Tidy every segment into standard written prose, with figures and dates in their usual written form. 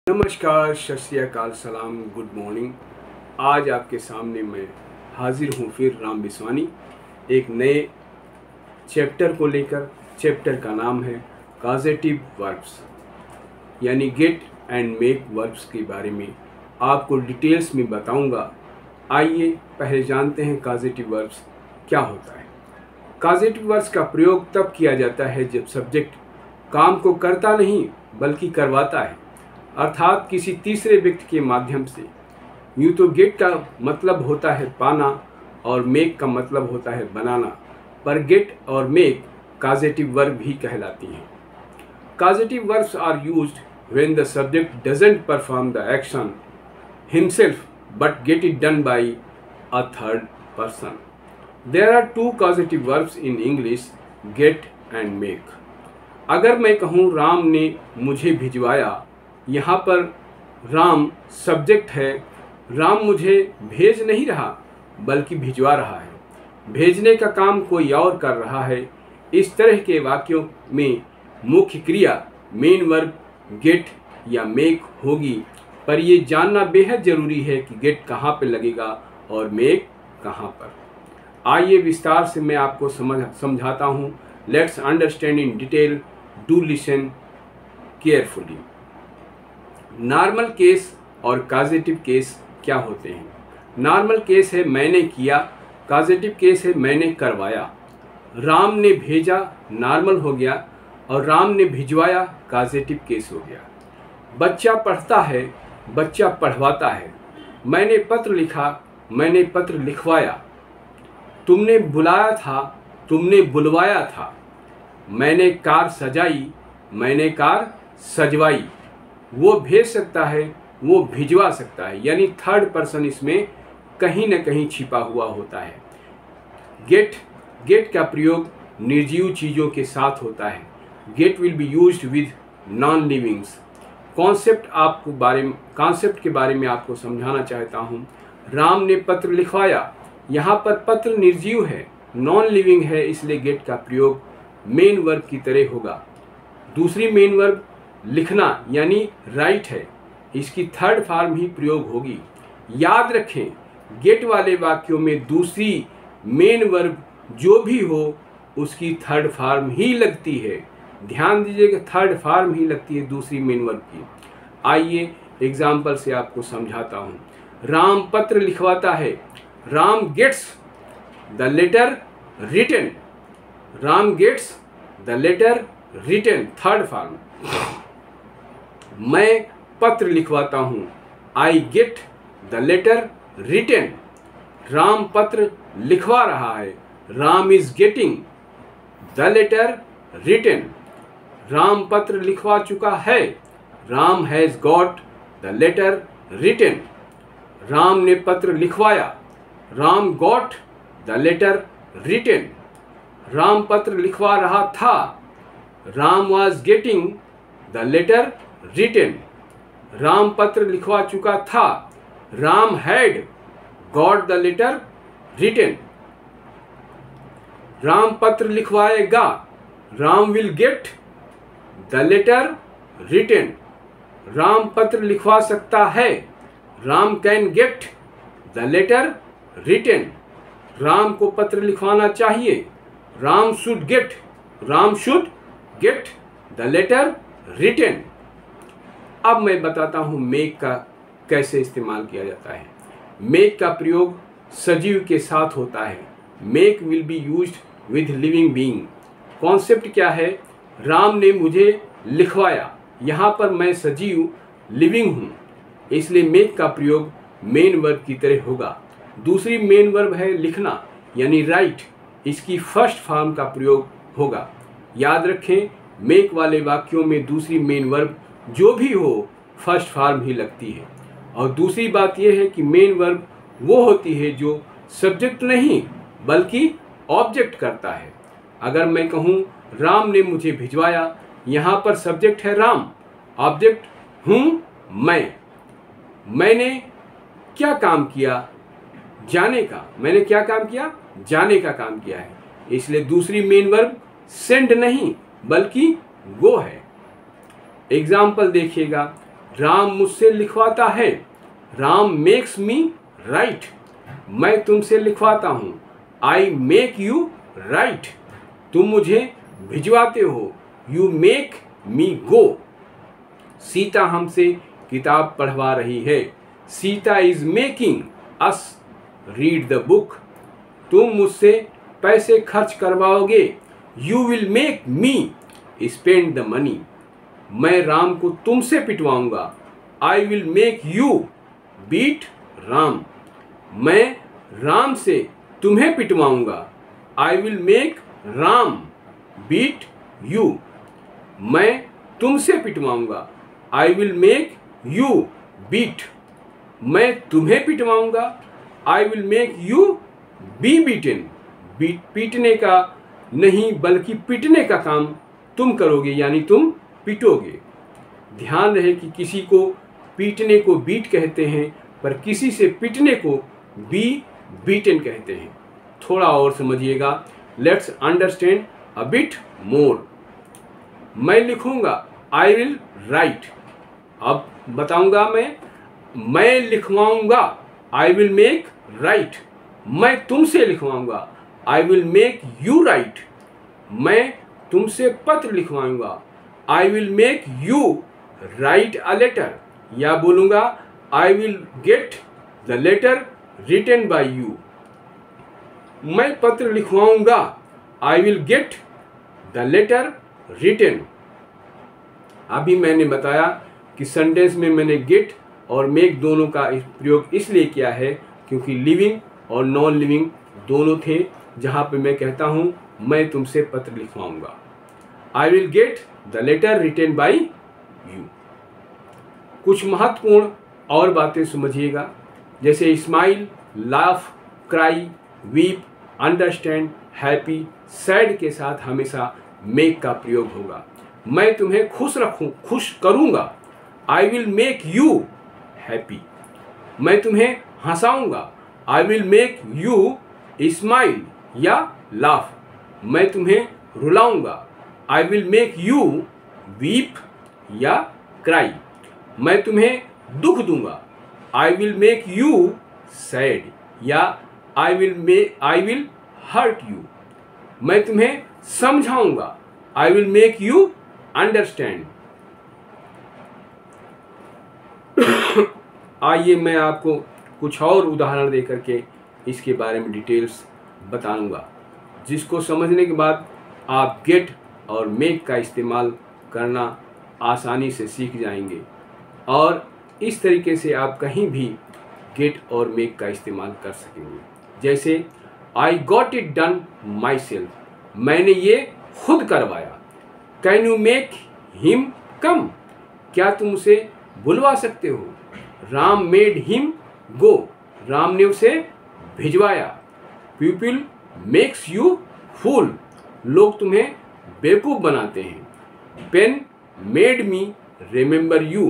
नमस्कार, सत श्री अकाल, सलाम, गुड मॉर्निंग। आज आपके सामने मैं हाजिर हूँ फिर राम बिस्वानी एक नए चैप्टर को लेकर। चैप्टर का नाम है कॉजेटिव वर्ब्स, यानी गेट एंड मेक वर्ब्स के बारे में आपको डिटेल्स में बताऊंगा। आइए पहले जानते हैं कॉजेटिव वर्ब्स क्या होता है। कॉजेटिव वर्ब्स का प्रयोग तब किया जाता है जब सब्जेक्ट काम को करता नहीं बल्कि करवाता है, अर्थात किसी तीसरे व्यक्ति के माध्यम से। यूँ तो गेट का मतलब होता है पाना और मेक का मतलब होता है बनाना, पर गेट और मेक कॉजेटिव वर्ब भी कहलाती हैं। Causative verbs are used when the subject doesn't perform the action himself but get it done by a third person. There are two causative verbs in English, get and make. अगर मैं कहूँ राम ने मुझे भिजवाया, यहाँ पर राम सब्जेक्ट है। राम मुझे भेज नहीं रहा बल्कि भिजवा रहा है। भेजने का काम कोई और कर रहा है। इस तरह के वाक्यों में मुख्य क्रिया मेन वर्ब गेट या मेक होगी, पर यह जानना बेहद जरूरी है कि गेट कहाँ पर लगेगा और मेक कहाँ पर। आइए विस्तार से मैं आपको समझाता हूँ। Let's understand in detail, do listen carefully. Normal case और कॉजेटिव केस क्या होते हैं? नॉर्मल केस है मैंने किया, कॉजेटिव केस है मैंने करवाया। राम ने भेजा नॉर्मल हो गया और राम ने भिजवाया कॉजेटिव केस हो गया। बच्चा पढ़ता है, बच्चा पढ़वाता है। मैंने पत्र लिखा, मैंने पत्र लिखवाया। तुमने बुलाया था, तुमने बुलवाया था। मैंने कार सजाई, मैंने कार सजवाई। वो भेज सकता है, वो भिजवा सकता है, यानी थर्ड पर्सन इसमें कहीं न कहीं छिपा हुआ होता है। गेट का प्रयोग निर्जीव चीज़ों के साथ होता है। Get will be used with non livings. Concept के बारे में आपको समझाना चाहता हूँ। राम ने पत्र लिखवाया, यहाँ पर पत्र निर्जीव है, नॉन लिविंग है, इसलिए गेट का प्रयोग मेन वर्ब की तरह होगा। दूसरी मेन वर्ब लिखना यानी राइट है, इसकी थर्ड फॉर्म ही प्रयोग होगी। याद रखें, गेट वाले वाक्यों में दूसरी मेन वर्ब जो भी हो उसकी थर्ड फॉर्म ही लगती है। ध्यान दीजिएगा, थर्ड फॉर्म ही लगती है दूसरी मेन वर्ब की। आइए एग्जाम्पल से आपको समझाता हूँ। राम पत्र लिखवाता है, Ram gets the letter written. Ram gets the letter written, third form. मैं पत्र लिखवाता हूँ, I get the letter written. Ram पत्र लिखवा रहा है, Ram is getting the letter written. Ram पत्र लिखवा चुका है, Ram has got the letter written. Ram ने पत्र लिखवाया, Ram got the letter written. Ram पत्र लिखवा रहा था, Ram was getting the letter written. Ram पत्र लिखवा चुका था, Ram had got the letter written. Ram पत्र लिखवाएगा, Ram will get the letter written. Ram पत्र लिखवा सकता है, Ram can get the letter written. Ram को पत्र लिखवाना चाहिए, Ram should get the letter written. अब मैं बताता हूँ मेक का कैसे इस्तेमाल किया जाता है। मेक का प्रयोग सजीव के साथ होता है। Make will be used with living being. Concept क्या है? राम ने मुझे लिखवाया, यहाँ पर मैं सजीव लिविंग हूँ, इसलिए मेक का प्रयोग मेन वर्ब की तरह होगा। दूसरी मेन वर्ब है लिखना यानी राइट, इसकी फर्स्ट फॉर्म का प्रयोग होगा। याद रखें, मेक वाले वाक्यों में दूसरी मेन वर्ब जो भी हो फर्स्ट फॉर्म ही लगती है। और दूसरी बात यह है कि मेन वर्ब वो होती है जो सब्जेक्ट नहीं बल्कि ऑब्जेक्ट करता है। अगर मैं कहूँ राम ने मुझे भिजवाया, यहाँ पर सब्जेक्ट है राम, ऑब्जेक्ट हूँ मैं। मैंने क्या काम किया? जाने का। मैंने क्या काम किया? जाने का काम किया है, इसलिए दूसरी मेन वर्ब सेंड नहीं बल्कि गो है। एग्जाम्पल देखिएगा, राम मुझसे लिखवाता है। Ram makes me write. मैं तुमसे लिखवाता हूँ। I make you write. तुम मुझे भिजवाते हो। You make me go. Sita हमसे किताब पढ़वा रही है। Sita is making us read the book. तुम मुझसे पैसे खर्च करवाओगे। You will make me spend the money. मैं राम को तुमसे पिटवाऊंगा। I will make you beat Ram. मैं राम से तुम्हें पिटवाऊंगा। I will make Ram beat you. मैं तुमसे पिटवाऊंगा। I will make you beat. मैं तुम्हें पिटवाऊंगा। I will make you be beaten. पीटने का नहीं बल्कि पिटने का काम तुम करोगे, यानी तुम पिटोगे। ध्यान रहे कि किसी को पीटने को बीट कहते हैं, पर किसी से पिटने को बी बीटन कहते हैं। थोड़ा और समझिएगा। Let's understand a bit more. मैं लिखूंगा। I will write. अब बताऊंगा मैं लिखवाऊंगा। I will make write. मैं तुमसे लिखवाऊंगा। I will make you write. मैं तुमसे पत्र लिखवाऊंगा। I will make you write a letter. या बोलूंगा I will get the letter written by you. मैं पत्र लिखवाऊंगा। I will get the letter written. अभी मैंने बताया कि सेंटेंस में मैंने गेट और मेक दोनों का प्रयोग इसलिए किया है क्योंकि लिविंग और नॉन लिविंग दोनों थे, जहां पे मैं कहता हूं मैं तुमसे पत्र लिखवाऊंगा। I will get the letter written by you. कुछ महत्वपूर्ण और बातें समझिएगा, जैसे smile, laugh, cry, weep, understand, happy, sad के साथ हमेशा मेक का प्रयोग होगा। मैं तुम्हें खुश करूंगा। I will make you happy. मैं तुम्हें हंसाऊंगा। I will make you smile या लाफ। मैं तुम्हें रुलाऊंगा। I will make you weep या क्राई। मैं तुम्हें दुख दूंगा। I will make you sad या आई विल हर्ट यू। मैं तुम्हें समझाऊंगा। I will make you understand. आइए मैं आपको कुछ और उदाहरण देकर के इसके बारे में डिटेल्स बताऊंगा, जिसको समझने के बाद आप गेट और मेक का इस्तेमाल करना आसानी से सीख जाएंगे और इस तरीके से आप कहीं भी गेट और मेक का इस्तेमाल कर सकेंगे। जैसे I got it done myself. मैंने ये खुद करवाया। Can you make him come. क्या तुम उसे बुलवा सकते हो। Ram made him go. Ram ने उसे भिजवाया। People makes you fool. लोग तुम्हें बेवकूफ़ बनाते हैं। Pen made me remember you.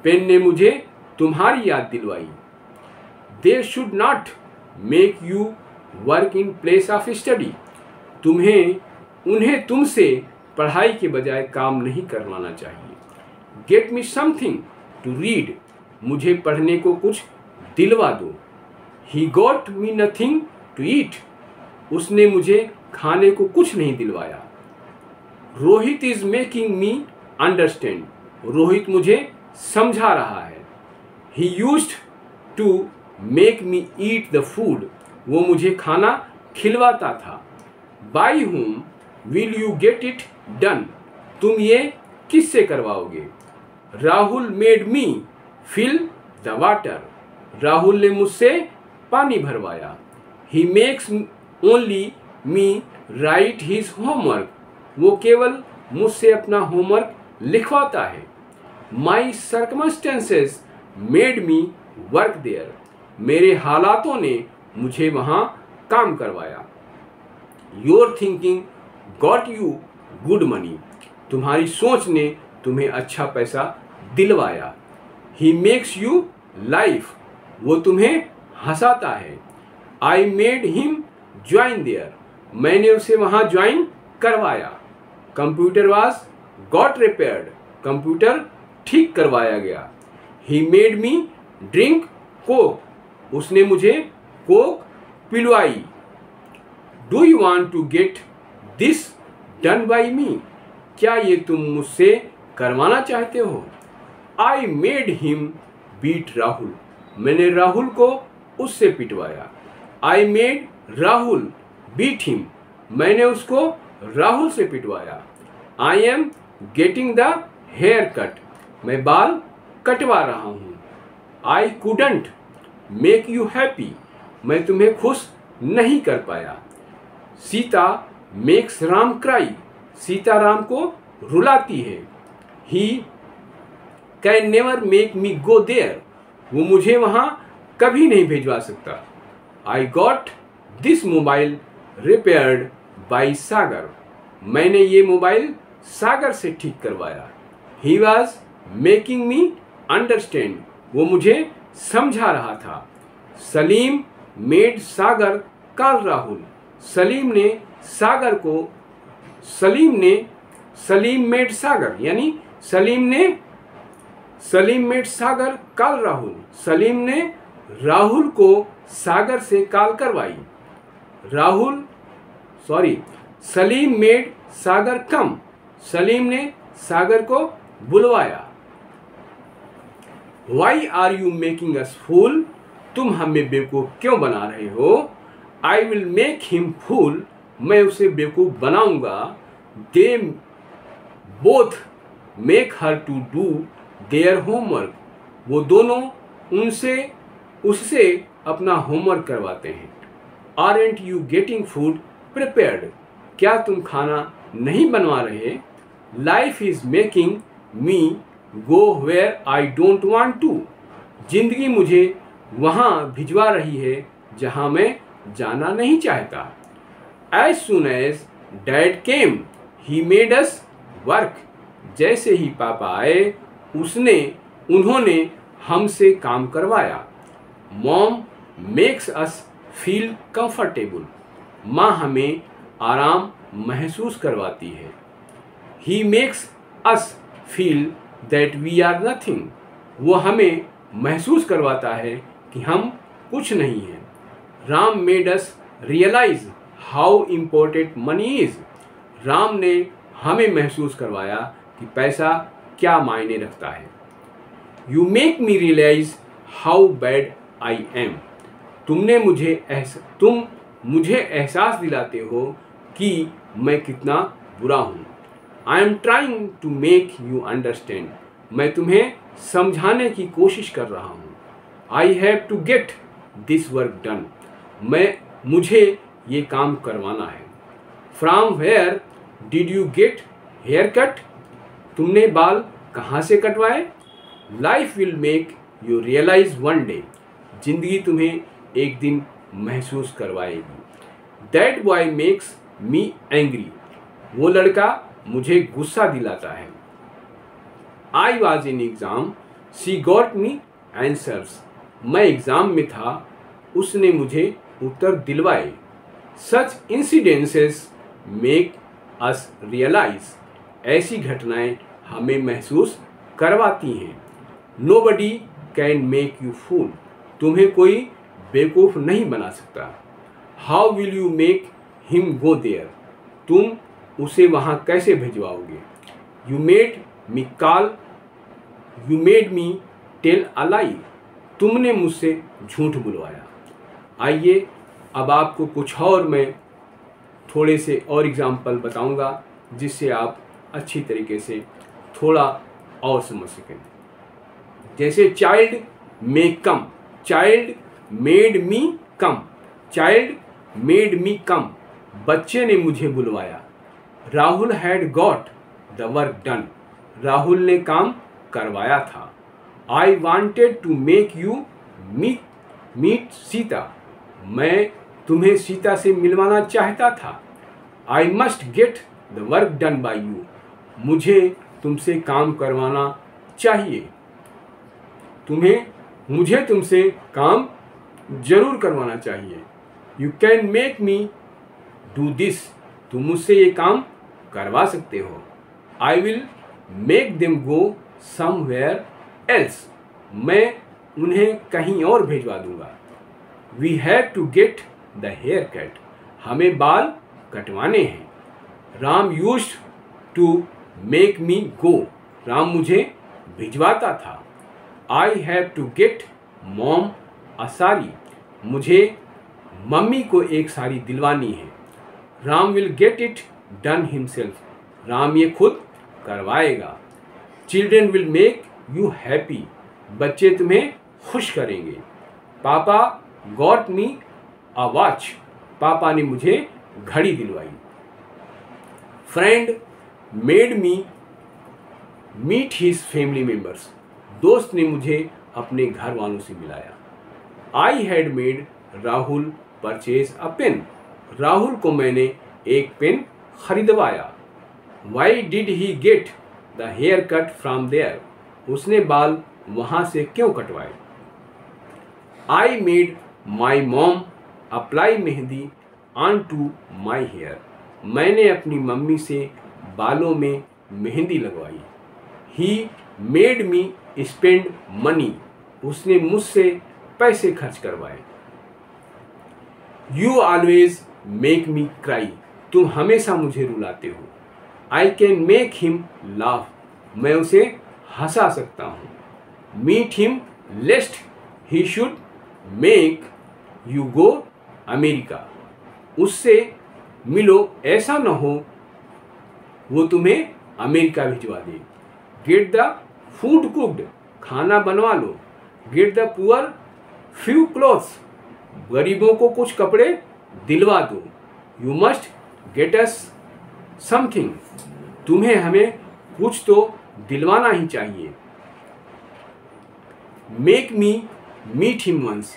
Pen ने मुझे तुम्हारी याद दिलवाई। They should not make you work in place of study. उन्हें तुमसे पढ़ाई के बजाय काम नहीं करवाना चाहिए। Get me something to read. मुझे पढ़ने को कुछ दिलवा दो। He got me nothing to eat. उसने मुझे खाने को कुछ नहीं दिलवाया। Rohit is making me understand. Rohit मुझे समझा रहा है। He used to make me eat the food. वो मुझे खाना खिलवाता था। By whom will you get it done. तुम ये किससे करवाओगे। Rahul made me fill the water. Rahul ने मुझसे पानी भरवाया। He makes only me write his homework. वो केवल मुझसे अपना होमवर्क लिखवाता है। My circumstances made me work there. मेरे हालातों ने मुझे वहाँ काम करवाया। Your thinking got you good money. तुम्हारी सोच ने तुम्हें अच्छा पैसा दिलवाया। He makes you life. वो तुम्हें हंसाता है। I made him join there. मैंने उसे वहाँ ज्वाइन करवाया। Computer was got repaired. कंप्यूटर ठीक करवाया गया। He made me drink Coke, उसने मुझे कोक पिलवाई। Do you want to get this done by me, क्या ये तुम मुझसे करवाना चाहते हो? I made him beat Rahul, मैंने राहुल को उससे पिटवाया। I made Rahul beat him, मैंने उसको राहुल से पिटवाया। I am getting the hair cut, मैं बाल कटवा रहा हूँ। I couldn't make you happy, मैं तुम्हें खुश नहीं कर पाया। सीता मेक्स राम क्राई, सीता राम को रुलाती है। He can never make me go there, वो मुझे वहाँ कभी नहीं भिजवा सकता। I got this mobile repaired by Sagar, मैंने ये मोबाइल सागर से ठीक करवाया। He was making me understand, वो मुझे समझा रहा था। Salim made Sagar call Rahul, Salim made Sagar यानी सलीम मेड सागर कॉल राहुल, सलीम ने राहुल को सागर से कॉल करवाई। सलीम मेड सागर कम, सलीम ने सागर को बुलवाया। Why are you making us fool, तुम हमें बेवकूफ क्यों बना रहे हो? I will make him fool, मैं उसे बेवकूफ बनाऊंगा। They both make her to do their homework, वो दोनों उससे अपना होमवर्क करवाते हैं। Aren't you getting food prepared, क्या तुम खाना नहीं बनवा रहे? Life is making me go where I don't want to, जिंदगी मुझे वहाँ भिजवा रही है जहाँ मैं जाना नहीं चाहता। As soon as dad came he made us work, जैसे ही पापा आए उन्होंने हमसे काम करवाया। Mom makes us feel comfortable, माँ हमें आराम महसूस करवाती है। He makes us feel that we are nothing, वो हमें महसूस करवाता है कि हम कुछ नहीं हैं। Ram made us realize how important money is, Ram ने हमें महसूस करवाया कि पैसा क्या मायने रखता है। You make me realize how bad I am, तुम मुझे एहसास दिलाते हो कि मैं कितना बुरा हूँ। I am trying to make you understand, मैं तुम्हें समझाने की कोशिश कर रहा हूँ। I have to get this work done, मुझे ये काम करवाना है। From where did you get hair cut, तुमने बाल कहाँ से कटवाए? Life will make you realize one day, जिंदगी तुम्हें एक दिन महसूस करवाएगी। That boy makes me angry, वो लड़का मुझे गुस्सा दिलाता है। I was in exam she got me answers, मैं एग्जाम में था उसने मुझे उत्तर दिलवाए। Such incidences make us realise, ऐसी घटनाएं हमें महसूस करवाती हैं। Nobody can make you fool, तुम्हें कोई बेवकूफ़ नहीं बना सकता। How will you make him go there, तुम उसे वहाँ कैसे भिजवाओगे? You made me tell a lie, तुमने मुझसे झूठ बुलवाया। आइए अब आपको कुछ और मैं थोड़े से और एग्जाम्पल बताऊंगा जिससे आप अच्छी तरीके से थोड़ा और समझ सकें। जैसे child may come, child made me come, child made me come, बच्चे ने मुझे बुलवाया। Rahul had got the work done, Rahul ने काम करवाया था। I wanted to make you meet Sita, मैं तुम्हें सीता से मिलवाना चाहता था। I must get the work done by you, मुझे तुमसे काम करवाना चाहिए, मुझे तुमसे काम जरूर करवाना चाहिए। You can make me do this, तुम मुझसे ये काम करवा सकते हो। I will make them go somewhere else, मैं उन्हें कहीं और भिजवा दूंगा। We have to get the hair cut, हमें बाल कटवाने हैं। Ram used to make me go, Ram मुझे भिजवाता था। I have to get mom a sari, मुझे मम्मी को एक साड़ी दिलवानी है। Ram will get it done himself, Ram ये खुद करवाएगा। Children will make you happy, बच्चे तुम्हें खुश करेंगे। पापा गॉट मी अ वॉच, पापा ने मुझे घड़ी दिलवाई। Friend made me meet his family members, दोस्त ने मुझे अपने घर वालों से मिलाया। I had made Rahul purchase a pen, Rahul को मैंने एक पेन खरीदवाया। Why did he get the hair cut from there, उसने बाल वहां से क्यों कटवाए। I made my mom apply mehndi on to my hair, मैंने अपनी मम्मी से बालों में मेहंदी लगवाई। He made me spend money, उसने मुझसे पैसे खर्च करवाए। You always make me cry, तुम हमेशा मुझे रुलाते हो। I can make him laugh, मैं उसे हंसा सकता हूँ। Meet him lest he should make you go America, उससे मिलो ऐसा न हो वो तुम्हें अमेरिका भिजवा दे। गेट द फूड कुक्ड, खाना बनवा लो। Get the poor few clothes, गरीबों को कुछ कपड़े दिलवा दो। You must get us something, तुम्हें हमें कुछ तो दिलवाना ही चाहिए। Make me meet him once,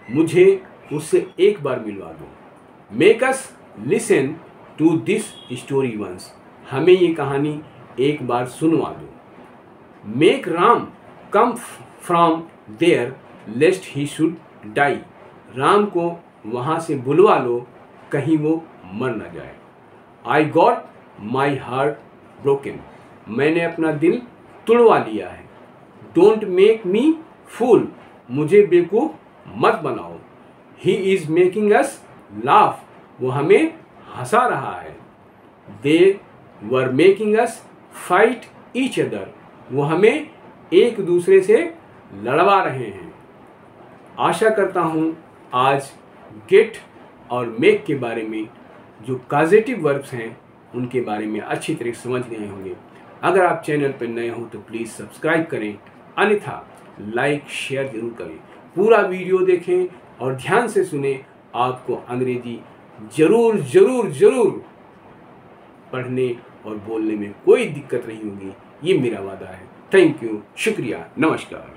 मुझे उससे एक बार मिलवा दो। Make us listen to this story once, हमें ये कहानी एक बार सुनवा दो। Make Ram come from there lest he should die, Ram को वहाँ से बुलवा लो कहीं वो मर न जाए। I got my heart broken, मैंने अपना दिल तुड़वा लिया है। डोंट मेक मी फूल, मुझे बेवकूफ़ मत बनाओ। He is making us laugh, वो हमें हंसा रहा है। They were making us fight each other, वो हमें एक दूसरे से लड़वा रहे हैं। आशा करता हूँ आज गेट और मेक के बारे में जो कॉजेटिव वर्ब्स हैं उनके बारे में अच्छी तरह समझ गए होंगे। अगर आप चैनल पर नए हो तो प्लीज़ सब्सक्राइब करें, अन्यथा लाइक शेयर जरूर करें। पूरा वीडियो देखें और ध्यान से सुने, आपको अंग्रेजी जरूर जरूर जरूर पढ़ने और बोलने में कोई दिक्कत नहीं होगी, ये मेरा वादा है। थैंक यू, शुक्रिया, नमस्कार।